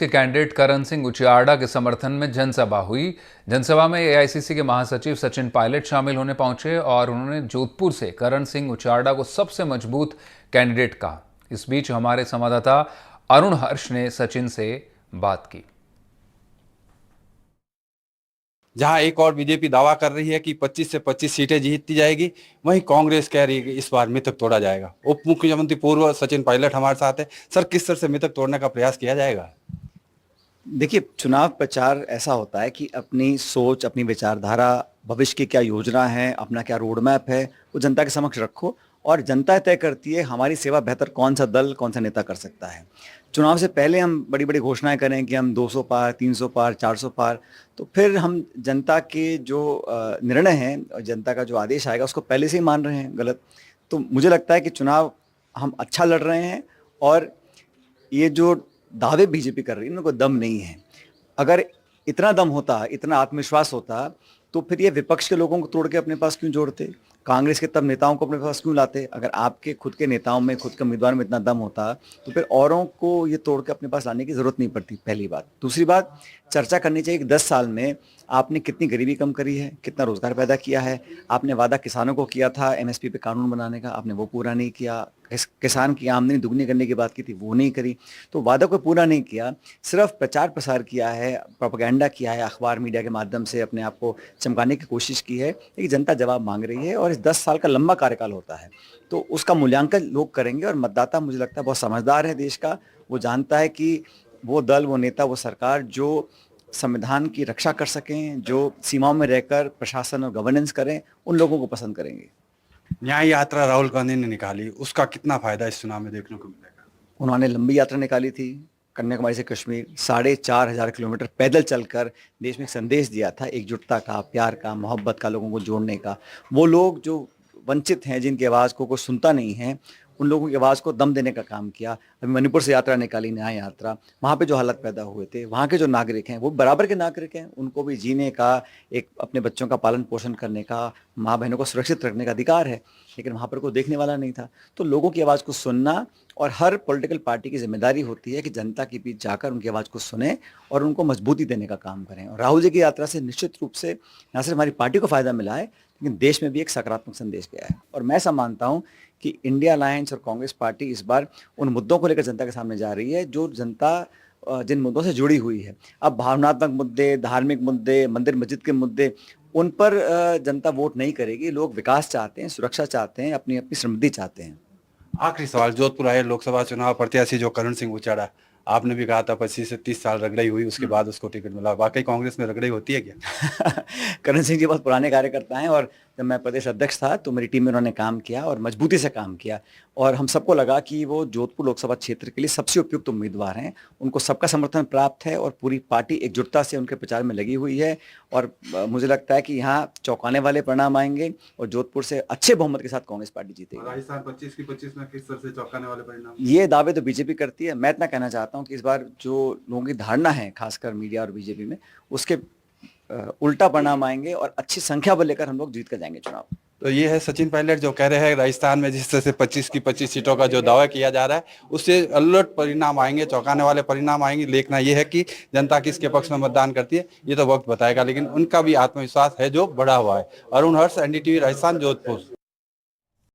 के कैंडिडेट करण सिंह उचियाड़ा के समर्थन में जनसभा हुई। जनसभा में एआईसीसी के महासचिव सचिन पायलट शामिल होने पहुंचे और उन्होंने जोधपुर से करण सिंह उचियाड़ा को सबसे मजबूत कैंडिडेट कहा। इस बीच हमारे संवाददाता अरुण हर्ष ने सचिन से बात की। जहां एक और बीजेपी दावा कर रही है कि 25 से 25 सीटें जीतती जाएगी, वहीं कांग्रेस कह रही है कि इस बार मिथक तोड़ा जाएगा। उप मुख्यमंत्री पूर्व सचिन पायलट हमारे साथ है। सर, किस तरह से मिथक तोड़ने का प्रयास किया जाएगा? देखिए, चुनाव प्रचार ऐसा होता है कि अपनी सोच, अपनी विचारधारा, भविष्य की क्या योजना है, अपना क्या रोड मैप है, वो जनता के समक्ष रखो और जनता तय करती है हमारी सेवा बेहतर कौन सा दल, कौन सा नेता कर सकता है। चुनाव से पहले हम बड़ी-बड़ी घोषणाएं करें कि हम 200 पार, 300 पार, 400 पार, तो फिर हम जनता के जो निर्णय हैं और जनता का जो आदेश आएगा उसको पहले से ही मान रहे हैं गलत। तो मुझे लगता है कि चुनाव हम अच्छा लड़ रहे हैं और ये जो दावे बीजेपी कर रही है उनको दम नहीं है। अगर इतना दम होता, इतना आत्मविश्वास होता, तो फिर ये विपक्ष के लोगों को तोड़ के अपने पास क्यों जोड़ते? कांग्रेस के तब नेताओं को अपने पास क्यों लाते? अगर आपके खुद के नेताओं में, खुद के उम्मीदवार में इतना दम होता, तो फिर औरों को ये तोड़ के अपने पास लाने की जरूरत नहीं पड़ती, पहली बात। दूसरी बात, चर्चा करनी चाहिए कि 10 साल में आपने कितनी गरीबी कम करी है, कितना रोजगार पैदा किया है। आपने वादा किसानों को किया था एमएसपी पे कानून बनाने का, आपने वो पूरा नहीं किया। किसान की आमदनी दुगनी करने की बात की थी, वो नहीं करी। तो वादा को पूरा नहीं किया, सिर्फ प्रचार प्रसार किया है, प्रोपेगेंडा किया है, अखबार मीडिया के माध्यम से अपने आप को चमकाने की कोशिश की है। लेकिन जनता जवाब मांग रही है और इस 10 साल का लंबा कार्यकाल होता है, तो उसका मूल्यांकन लोग करेंगे। और मतदाता, मुझे लगता है, बहुत समझदार है देश का। वो जानता है कि वो दल, वो नेता, वो सरकार जो संविधान की रक्षा कर सकें, जो सीमाओं में रहकर प्रशासन और गवर्नेंस करें, उन लोगों को पसंद करेंगे। न्याय यात्रा राहुल गांधी ने निकाली, उसका कितना फायदा इस चुनाव में देखने को मिलेगा? उन्होंने लंबी यात्रा निकाली थी, कन्याकुमारी से कश्मीर 4,500 किलोमीटर पैदल चलकर देश में एक संदेश दिया था, एकजुटता का, प्यार का, मोहब्बत का, लोगों को जोड़ने का। वो लोग जो वंचित हैं, जिनकी आवाज़ को कोई सुनता नहीं है, उन लोगों की आवाज़ को दम देने का काम किया। अभी मणिपुर से यात्रा निकाली, न्याय यात्रा, वहाँ पे जो हालात पैदा हुए थे, वहाँ के जो नागरिक हैं वो बराबर के नागरिक हैं, उनको भी जीने का, एक अपने बच्चों का पालन पोषण करने का, माँ बहनों को सुरक्षित रखने का अधिकार है। लेकिन वहाँ पर कोई देखने वाला नहीं था। तो लोगों की आवाज़ को सुनना, और हर पॉलिटिकल पार्टी की जिम्मेदारी होती है कि जनता के बीच जाकर उनकी आवाज़ को सुने और उनको मजबूती देने का काम करें। और राहुल जी की यात्रा से निश्चित रूप से न सिर्फ हमारी पार्टी को फायदा मिला है, लेकिन देश में भी एक सकारात्मक संदेश गया है। और मैं ऐसा मानता हूं कि इंडिया अलायंस और कांग्रेस पार्टी इस बार उन मुद्दों को लेकर जनता के सामने जा रही है जो जनता जिन मुद्दों से जुड़ी हुई है। अब भावनात्मक मुद्दे, धार्मिक मुद्दे, मंदिर मस्जिद के मुद्दे, उन पर जनता वोट नहीं करेगी। लोग विकास चाहते हैं, सुरक्षा चाहते हैं, अपनी अपनी समृद्धि चाहते हैं। आखिरी सवाल, जोधपुर आए लोकसभा चुनाव प्रत्याशी जो करण सिंह उचियाड़ा, आपने भी कहा था 25 से 30 साल रगड़ाई हुई, उसके बाद उसको टिकट मिला। वाकई कांग्रेस में रगड़ाई होती है क्या? करण सिंह जी बहुत पुराने कार्यकर्ता हैं और जब मैं प्रदेश अध्यक्ष था तो मेरी टीम में उन्होंने काम किया और मजबूती से काम किया। और हम सबको लगा कि वो जोधपुर लोकसभा क्षेत्र के लिए सबसे उपयुक्त उम्मीदवार हैं। उनको सबका समर्थन प्राप्त है और पूरी पार्टी एकजुटता से उनके प्रचार में लगी हुई है। और मुझे लगता है कि यहाँ चौंकाने वाले परिणाम आएंगे और जोधपुर से अच्छे बहुमत के साथ कांग्रेस पार्टी जीतेगी। राजस्थान 25 की 25 में किस तरह से चौंकाने वाले परिणाम? ये दावे तो बीजेपी करती है। मैं इतना कहना चाहता हूँ कि इस बार जो लोगों की धारणा है, खासकर मीडिया और बीजेपी में, उसके उल्टा परिणाम आएंगे और अच्छी संख्या पर लेकर हम लोग जीत कर जाएंगे चुनाव। तो ये है सचिन पायलट जो कह रहे हैं राजस्थान में जिस तरह से 25 की 25 सीटों का जो दावा किया जा रहा है उससे उलट परिणाम आएंगे, चौंकाने वाले परिणाम आएंगे। देखना ये है कि जनता किसके पक्ष में मतदान करती है, ये तो वक्त बताएगा, लेकिन उनका भी आत्मविश्वास है जो बढ़ा हुआ है। अरुण हर्ष, एनडीटीवी राजस्थान, जोधपुर।